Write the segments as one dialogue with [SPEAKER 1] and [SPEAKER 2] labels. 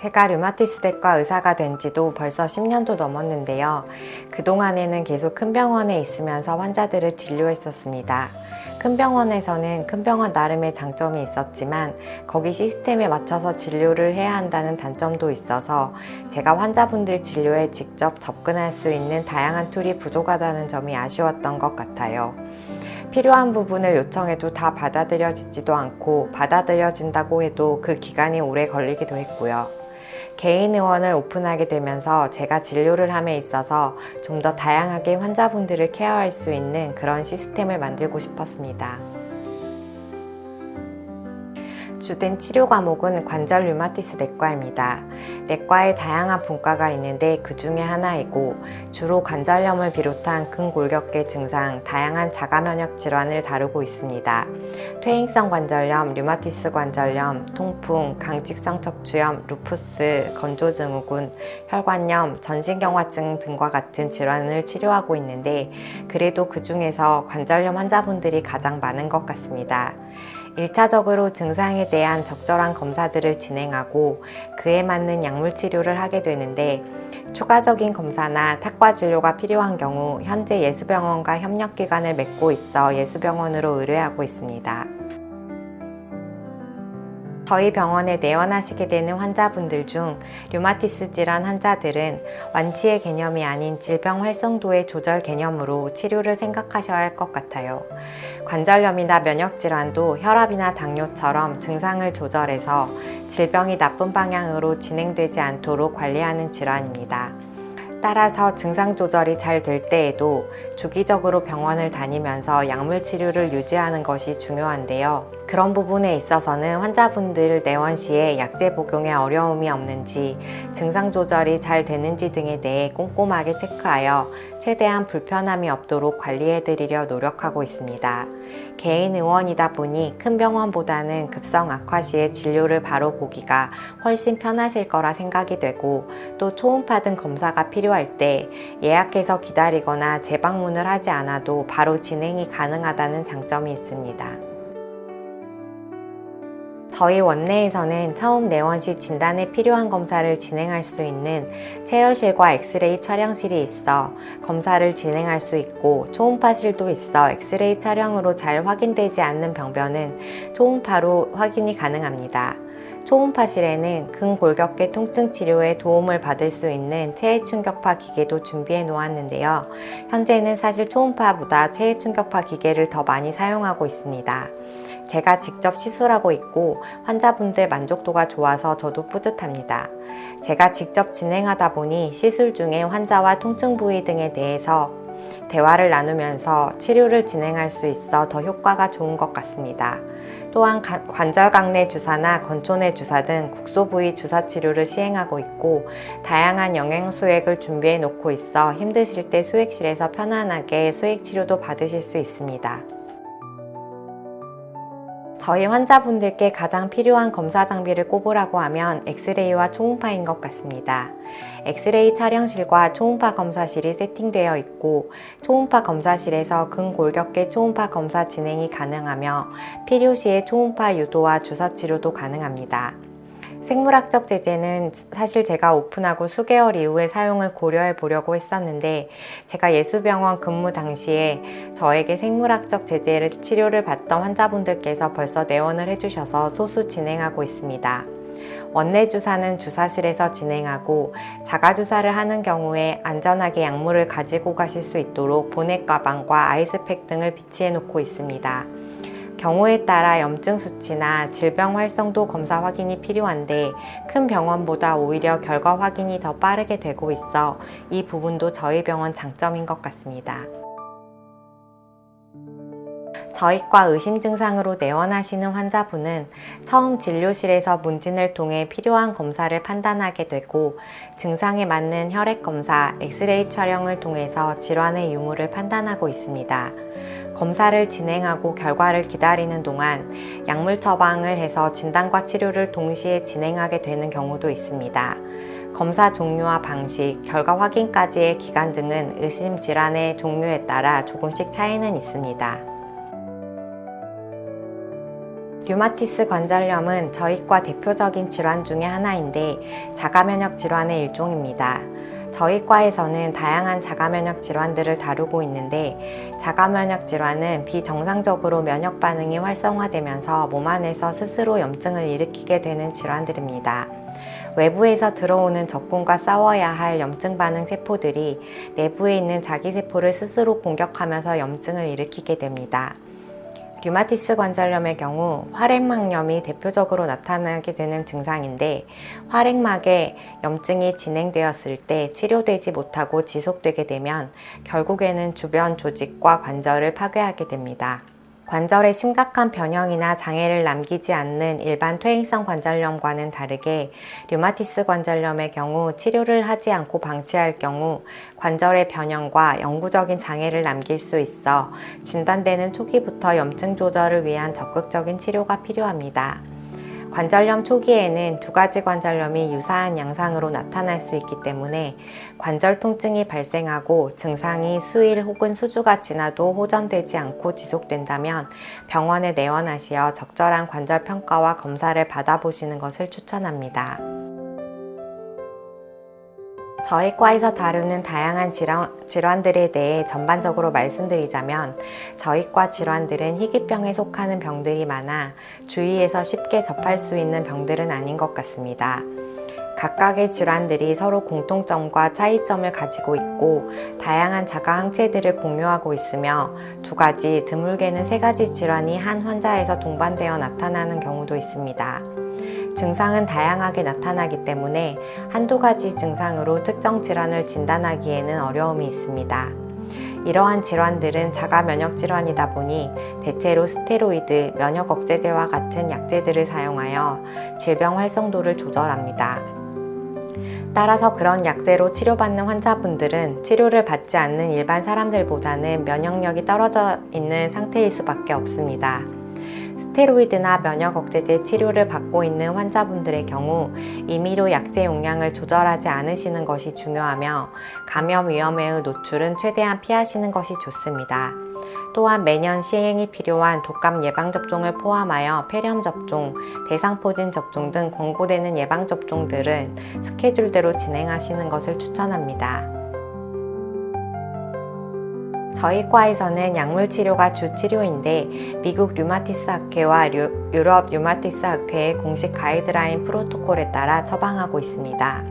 [SPEAKER 1] 제가 류마티스대과 의사가 된 지도 벌써 10년도 넘었는데요. 그동안에는 계속 큰 병원에 있으면서 환자들을 진료했었습니다. 큰 병원에서는 큰 병원 나름의 장점이 있었지만 거기 시스템에 맞춰서 진료를 해야 한다는 단점도 있어서 제가 환자분들 진료에 직접 접근할 수 있는 다양한 툴이 부족하다는 점이 아쉬웠던 것 같아요. 필요한 부분을 요청해도 다 받아들여지지도 않고 받아들여진다고 해도 그 기간이 오래 걸리기도 했고요. 개인 의원을 오픈하게 되면서 제가 진료를 함에 있어서 좀 더 다양하게 환자분들을 케어할 수 있는 그런 시스템을 만들고 싶었습니다. 주된 치료 과목은 관절 류마티스 내과입니다. 내과에 다양한 분과가 있는데 그 중에 하나이고 주로 관절염을 비롯한 근골격계 증상, 다양한 자가면역 질환을 다루고 있습니다. 퇴행성 관절염, 류마티스 관절염, 통풍, 강직성 척추염, 루푸스, 건조증후군, 혈관염, 전신경화증 등과 같은 질환을 치료하고 있는데 그래도 그 중에서 관절염 환자분들이 가장 많은 것 같습니다. 1차적으로 증상에 대한 적절한 검사들을 진행하고 그에 맞는 약물 치료를 하게 되는데 추가적인 검사나 탁과 진료가 필요한 경우 현재 예수병원과 협력기관을 맺고 있어 예수병원으로 의뢰하고 있습니다. 저희 병원에 내원하시게 되는 환자분들 중 류마티스 질환 환자들은 완치의 개념이 아닌 질병 활성도의 조절 개념으로 치료를 생각하셔야 할 것 같아요. 관절염이나 면역질환도 혈압이나 당뇨처럼 증상을 조절해서 질병이 나쁜 방향으로 진행되지 않도록 관리하는 질환입니다. 따라서 증상 조절이 잘 될 때에도 주기적으로 병원을 다니면서 약물 치료를 유지하는 것이 중요한데요. 그런 부분에 있어서는 환자분들 내원 시에 약제 복용에 어려움이 없는지, 증상 조절이 잘 되는지 등에 대해 꼼꼼하게 체크하여 최대한 불편함이 없도록 관리해 드리려 노력하고 있습니다. 개인 의원이다 보니 큰 병원보다는 급성 악화 시에 진료를 바로 보기가 훨씬 편하실 거라 생각이 되고 또 초음파 등 검사가 필요할 때 예약해서 기다리거나 재방문을 하지 않아도 바로 진행이 가능하다는 장점이 있습니다. 저희 원내에서는 처음 내원 시 진단에 필요한 검사를 진행할 수 있는 체열실과 엑스레이 촬영실이 있어 검사를 진행할 수 있고 초음파실도 있어 엑스레이 촬영으로 잘 확인되지 않는 병변은 초음파로 확인이 가능합니다. 초음파실에는 근골격계 통증 치료에 도움을 받을 수 있는 체해 충격파 기계도 준비해 놓았는데요. 현재는 사실 초음파보다 체해 충격파 기계를 더 많이 사용하고 있습니다. 제가 직접 시술하고 있고 환자분들 만족도가 좋아서 저도 뿌듯합니다. 제가 직접 진행하다 보니 시술 중에 환자와 통증 부위 등에 대해서 대화를 나누면서 치료를 진행할 수 있어 더 효과가 좋은 것 같습니다. 또한 관절강내 주사나 건초내 주사 등 국소 부위 주사 치료를 시행하고 있고 다양한 영양수액을 준비해 놓고 있어 힘드실 때 수액실에서 편안하게 수액 치료도 받으실 수 있습니다. 저희 환자분들께 가장 필요한 검사 장비를 꼽으라고 하면 엑스레이와 초음파인 것 같습니다. 엑스레이 촬영실과 초음파 검사실이 세팅되어 있고 초음파 검사실에서 근골격계 초음파 검사 진행이 가능하며 필요시에 초음파 유도와 주사 치료도 가능합니다. 생물학적 제재는 사실 제가 오픈하고 수개월 이후에 사용을 고려해 보려고 했었는데 제가 예수병원 근무 당시에 저에게 생물학적 제재를 치료를 받던 환자분들께서 벌써 내원을 해주셔서 소수 진행하고 있습니다. 원내 주사는 주사실에서 진행하고 자가 주사를 하는 경우에 안전하게 약물을 가지고 가실 수 있도록 보넷 가방과 아이스팩 등을 비치해 놓고 있습니다. 경우에 따라 염증 수치나 질병 활성도 검사 확인이 필요한데 큰 병원보다 오히려 결과 확인이 더 빠르게 되고 있어 이 부분도 저희 병원 장점인 것 같습니다. 저희과 의심 증상으로 내원하시는 환자분은 처음 진료실에서 문진을 통해 필요한 검사를 판단하게 되고 증상에 맞는 혈액 검사, 엑스레이 촬영을 통해서 질환의 유무를 판단하고 있습니다. 검사를 진행하고 결과를 기다리는 동안 약물 처방을 해서 진단과 치료를 동시에 진행하게 되는 경우도 있습니다. 검사 종류와 방식, 결과 확인까지의 기간 등은 의심 질환의 종류에 따라 조금씩 차이는 있습니다. 류마티스 관절염은 저희과 대표적인 질환 중의 하나인데 자가면역 질환의 일종입니다. 저희과에서는 다양한 자가면역 질환들을 다루고 있는데 자가면역 질환은 비정상적으로 면역 반응이 활성화되면서 몸 안에서 스스로 염증을 일으키게 되는 질환들입니다. 외부에서 들어오는 적군과 싸워야 할 염증 반응 세포들이 내부에 있는 자기 세포를 스스로 공격하면서 염증을 일으키게 됩니다. 류마티스 관절염의 경우 활액막염이 대표적으로 나타나게 되는 증상인데 활액막에 염증이 진행되었을 때 치료되지 못하고 지속되게 되면 결국에는 주변 조직과 관절을 파괴하게 됩니다. 관절에 심각한 변형이나 장애를 남기지 않는 일반 퇴행성 관절염과는 다르게 류마티스 관절염의 경우 치료를 하지 않고 방치할 경우 관절의 변형과 영구적인 장애를 남길 수 있어 진단되는 초기부터 염증 조절을 위한 적극적인 치료가 필요합니다. 관절염 초기에는 두 가지 관절염이 유사한 양상으로 나타날 수 있기 때문에 관절 통증이 발생하고 증상이 수일 혹은 수주가 지나도 호전되지 않고 지속된다면 병원에 내원하시어 적절한 관절 평가와 검사를 받아보시는 것을 추천합니다. 저희과에서 다루는 다양한 질환들에 대해 전반적으로 말씀드리자면 저희과 질환들은 희귀병에 속하는 병들이 많아 주위에서 쉽게 접할 수 있는 병들은 아닌 것 같습니다. 각각의 질환들이 서로 공통점과 차이점을 가지고 있고 다양한 자가 항체들을 공유하고 있으며 두 가지, 드물게는 세 가지 질환이 한 환자에서 동반되어 나타나는 경우도 있습니다. 증상은 다양하게 나타나기 때문에 한두 가지 증상으로 특정 질환을 진단하기에는 어려움이 있습니다. 이러한 질환들은 자가 면역 질환이다 보니 대체로 스테로이드, 면역 억제제와 같은 약제들을 사용하여 질병 활성도를 조절합니다. 따라서 그런 약제로 치료받는 환자분들은 치료를 받지 않는 일반 사람들보다는 면역력이 떨어져 있는 상태일 수밖에 없습니다. 스테로이드나 면역 억제제 치료를 받고 있는 환자분들의 경우 임의로 약제 용량을 조절하지 않으시는 것이 중요하며 감염 위험의 노출은 최대한 피하시는 것이 좋습니다. 또한 매년 시행이 필요한 독감 예방접종을 포함하여 폐렴 접종, 대상포진 접종 등 권고되는 예방접종들은 스케줄대로 진행하시는 것을 추천합니다. 저희과에서는 약물 치료가 주 치료인데 미국 류마티스 학회와 유럽 류마티스 학회의 공식 가이드라인 프로토콜에 따라 처방하고 있습니다.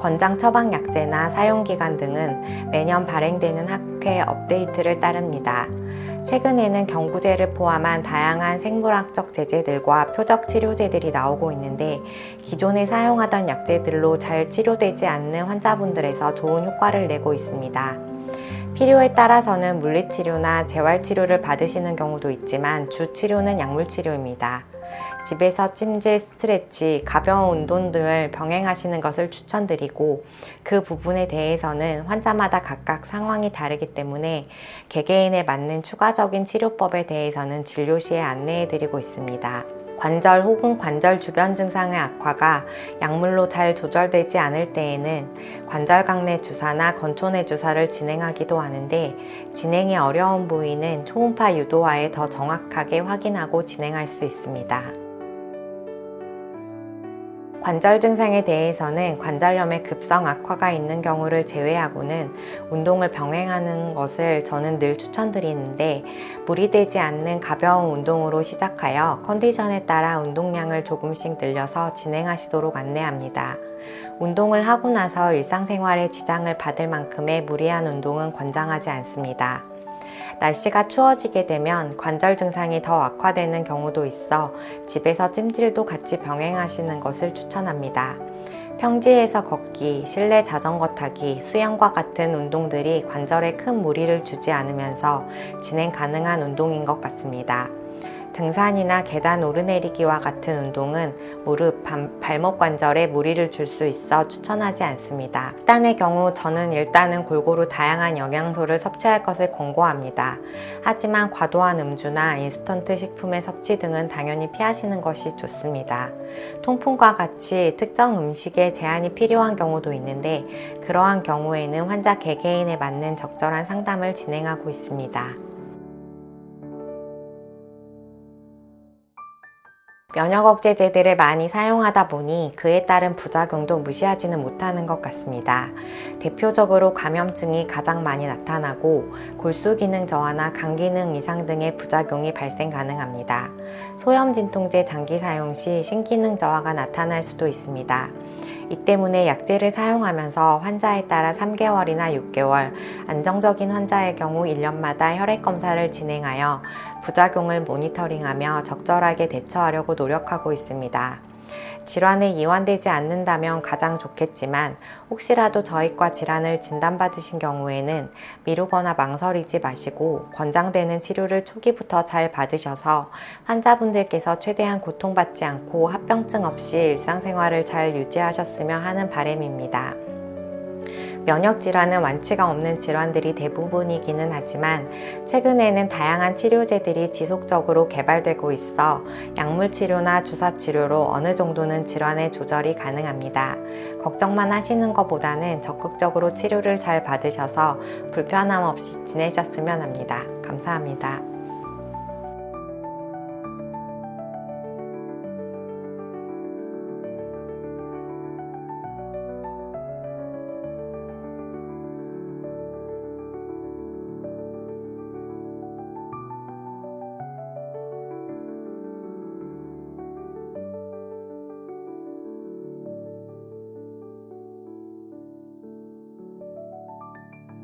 [SPEAKER 1] 권장 처방 약제나 사용기간 등은 매년 발행되는 학회 업데이트를 따릅니다. 최근에는 경구제를 포함한 다양한 생물학적 제제들과 표적 치료제들이 나오고 있는데 기존에 사용하던 약제들로 잘 치료되지 않는 환자분들에서 좋은 효과를 내고 있습니다. 필요에 따라서는 물리치료나 재활치료를 받으시는 경우도 있지만 주 치료는 약물치료입니다. 집에서 찜질, 스트레치, 가벼운 운동 등을 병행하시는 것을 추천드리고 그 부분에 대해서는 환자마다 각각 상황이 다르기 때문에 개개인에 맞는 추가적인 치료법에 대해서는 진료 시에 안내해드리고 있습니다. 관절 혹은 관절 주변 증상의 악화가 약물로 잘 조절되지 않을 때에는 관절강내 주사나 건초내 주사를 진행하기도 하는데 진행이 어려운 부위는 초음파 유도하에 더 정확하게 확인하고 진행할 수 있습니다. 관절 증상에 대해서는 관절염의 급성 악화가 있는 경우를 제외하고는 운동을 병행하는 것을 저는 늘 추천드리는데 무리되지 않는 가벼운 운동으로 시작하여 컨디션에 따라 운동량을 조금씩 늘려서 진행하시도록 안내합니다. 운동을 하고 나서 일상생활에 지장을 받을 만큼의 무리한 운동은 권장하지 않습니다. 날씨가 추워지게 되면 관절 증상이 더 악화되는 경우도 있어 집에서 찜질도 같이 병행하시는 것을 추천합니다. 평지에서 걷기, 실내 자전거 타기, 수영과 같은 운동들이 관절에 큰 무리를 주지 않으면서 진행 가능한 운동인 것 같습니다. 등산이나 계단 오르내리기와 같은 운동은 무릎, 발목 관절에 무리를 줄 수 있어 추천하지 않습니다. 식단의 경우 저는 일단은 골고루 다양한 영양소를 섭취할 것을 권고합니다. 하지만 과도한 음주나 인스턴트 식품의 섭취 등은 당연히 피하시는 것이 좋습니다. 통풍과 같이 특정 음식에 제한이 필요한 경우도 있는데 그러한 경우에는 환자 개개인에 맞는 적절한 상담을 진행하고 있습니다. 면역 억제제들을 많이 사용하다 보니 그에 따른 부작용도 무시하지는 못하는 것 같습니다. 대표적으로 감염증이 가장 많이 나타나고 골수 기능 저하나 간 기능 이상 등의 부작용이 발생 가능합니다. 소염 진통제 장기 사용 시 신기능 저하가 나타날 수도 있습니다. 이 때문에 약제를 사용하면서 환자에 따라 3개월이나 6개월, 안정적인 환자의 경우 1년마다 혈액 검사를 진행하여 부작용을 모니터링하며 적절하게 대처하려고 노력하고 있습니다. 질환에 이완되지 않는다면 가장 좋겠지만 혹시라도 저희과 질환을 진단받으신 경우에는 미루거나 망설이지 마시고 권장되는 치료를 초기부터 잘 받으셔서 환자분들께서 최대한 고통받지 않고 합병증 없이 일상생활을 잘 유지하셨으면 하는 바람입니다. 면역질환은 완치가 없는 질환들이 대부분이기는 하지만 최근에는 다양한 치료제들이 지속적으로 개발되고 있어 약물 치료나 주사 치료로 어느 정도는 질환의 조절이 가능합니다. 걱정만 하시는 것보다는 적극적으로 치료를 잘 받으셔서 불편함 없이 지내셨으면 합니다. 감사합니다.